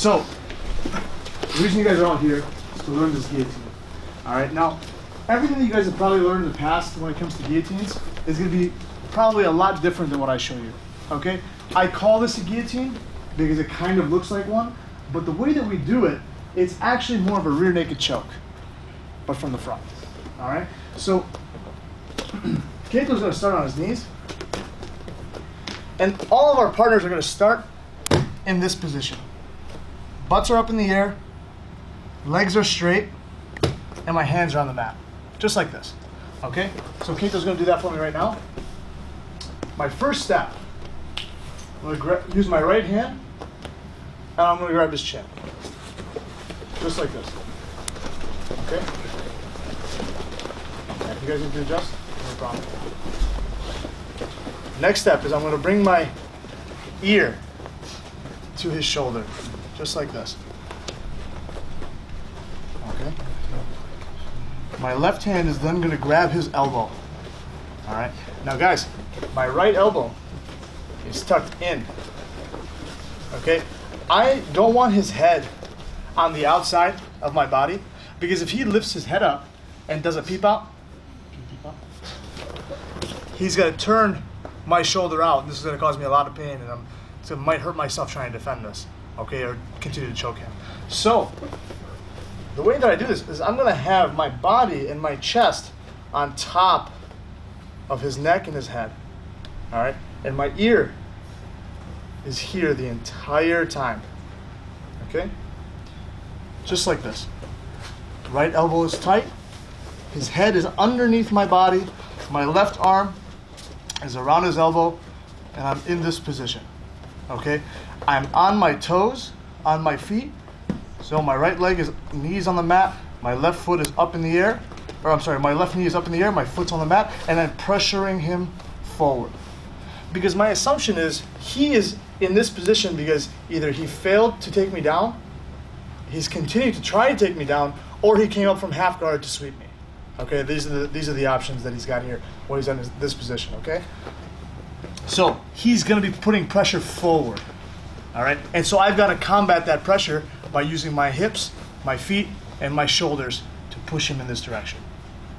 So, the reason you guys are all here is to learn this guillotine. All right, now, everything that you guys have probably learned in the past when it comes to guillotines is gonna be probably a lot different than what I show you, okay? I call this a guillotine because it kind of looks like one, but the way that we do it, it's actually more of a rear naked choke, but from the front, all right? So, Keito's gonna start on his knees, and all of our partners are gonna start in this position. Butts are up in the air, legs are straight, and my hands are on the mat, just like this, okay? So Keito's gonna do that for me right now. My first step, I'm gonna use my right hand, and I'm gonna grab his chin, just like this, okay? If you guys need to adjust, no problem. Next step is I'm gonna bring my ear to his shoulder, just like this. Okay. My left hand is then gonna grab his elbow. All right. Now guys, my right elbow is tucked in. Okay. I don't want his head on the outside of my body, because if he lifts his head up and does a peep out, he's gonna turn my shoulder out, and this is gonna cause me a lot of pain, and it might hurt myself trying to defend this, okay, or continue to choke him. So, the way that I do this is I'm gonna have my body and my chest on top of his neck and his head, all right? And my ear is here the entire time, okay? Just like this. Right elbow is tight, his head is underneath my body, my left arm is around his elbow, and I'm in this position. Okay, I'm on my toes, on my feet. So my right leg is knees on the mat, my left foot is up in the air, or I'm sorry, my left knee is up in the air, my foot's on the mat, and I'm pressuring him forward. Because my assumption is he is in this position because either he failed to take me down, he's continued to try to take me down, or he came up from half guard to sweep me. Okay, these are the options that he's got here when he's in this position, okay? So he's gonna be putting pressure forward, all right? And so I've gotta combat that pressure by using my hips, my feet, and my shoulders to push him in this direction,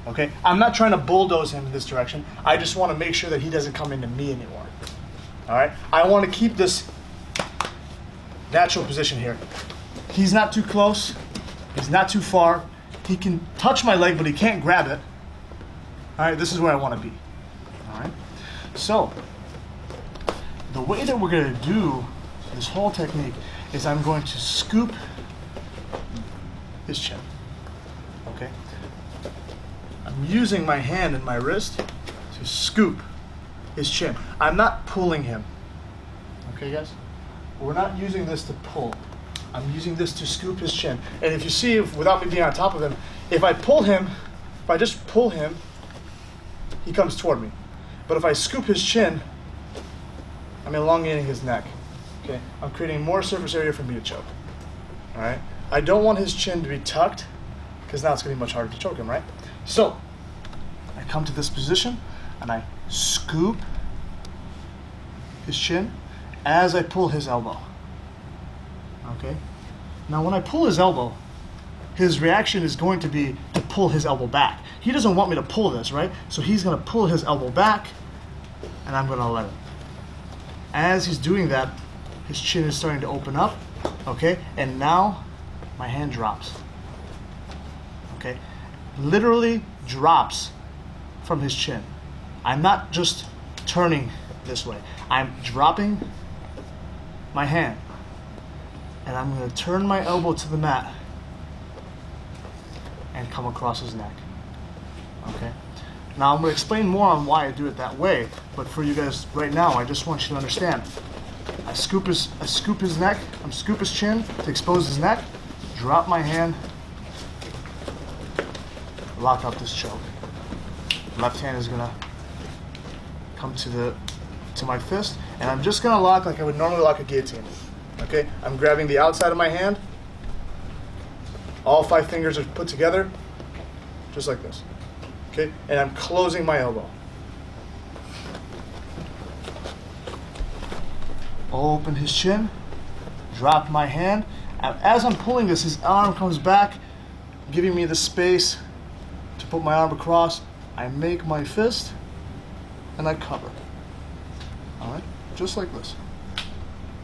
okay? I'm not trying to bulldoze him in this direction. I just wanna make sure that he doesn't come into me anymore, all right? I wanna keep this natural position here. He's not too close, he's not too far. He can touch my leg, but he can't grab it. All right, this is where I wanna be, all right? So, the way that we're gonna do this whole technique is I'm going to scoop his chin, okay? I'm using my hand and my wrist to scoop his chin. I'm not pulling him, okay guys? We're not using this to pull. I'm using this to scoop his chin. And if you see, without me being on top of him, if I just pull him, he comes toward me. But if I scoop his chin, I'm elongating his neck, okay? I'm creating more surface area for me to choke, all right? I don't want his chin to be tucked, because now it's gonna be much harder to choke him, right? So, I come to this position, and I scoop his chin as I pull his elbow, okay? Now when I pull his elbow, his reaction is going to be to pull his elbow back. He doesn't want me to pull this, right? So he's gonna pull his elbow back, and I'm gonna let him. As he's doing that, his chin is starting to open up, okay? And now my hand drops, okay? Literally drops from his chin. I'm not just turning this way. I'm dropping my hand, and I'm gonna turn my elbow to the mat and come across his neck, okay? Now I'm gonna explain more on why I do it that way, but for you guys right now, I just want you to understand. I scoop his neck, scoop his chin to expose his neck, drop my hand, lock up this choke. Left hand is gonna come to my fist, and I'm just gonna lock like I would normally lock a guillotine. Okay, I'm grabbing the outside of my hand. All 5 fingers are put together, just like this. Okay, and I'm closing my elbow. Open his chin, drop my hand, And as I'm pulling this, his arm comes back, giving me the space to put my arm across. I make my fist, and I cover. All right, just like this.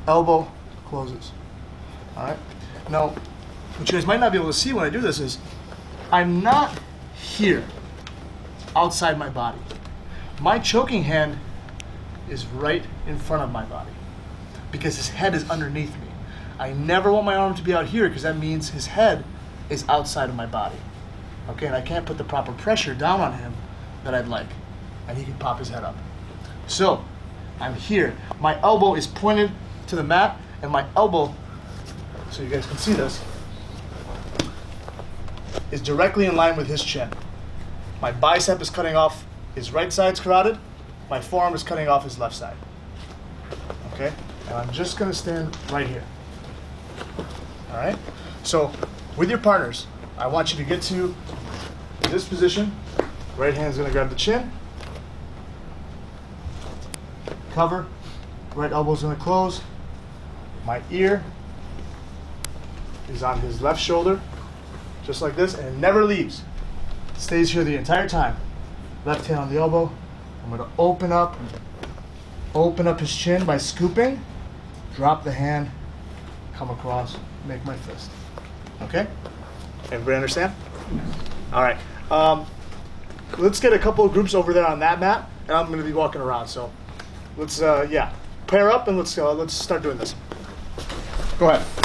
Elbow closes. All right. Now, what you guys might not be able to see when I do this is, I'm not here, outside my body. My choking hand is right in front of my body because his head is underneath me. I never want my arm to be out here because that means his head is outside of my body. Okay, and I can't put the proper pressure down on him that I'd like, and he can pop his head up. So, I'm here. My elbow is pointed to the mat, and my elbow, so you guys can see this, is directly in line with his chin. My bicep is cutting off his right side's carotid. My forearm is cutting off his left side. Okay? And I'm just gonna stand right here. All right? So, with your partners, I want you to get to this position. Right hand's gonna grab the chin. Cover. Right elbow's gonna close. My ear is on his left shoulder, just like this, and it never leaves. It stays here the entire time. Left hand on the elbow. I'm gonna open up his chin by scooping, drop the hand, come across, make my fist. Okay? Everybody understand? All right. Let's get a couple of groups over there on that mat, and I'm gonna be walking around. So let's pair up and let's start doing this. Go ahead.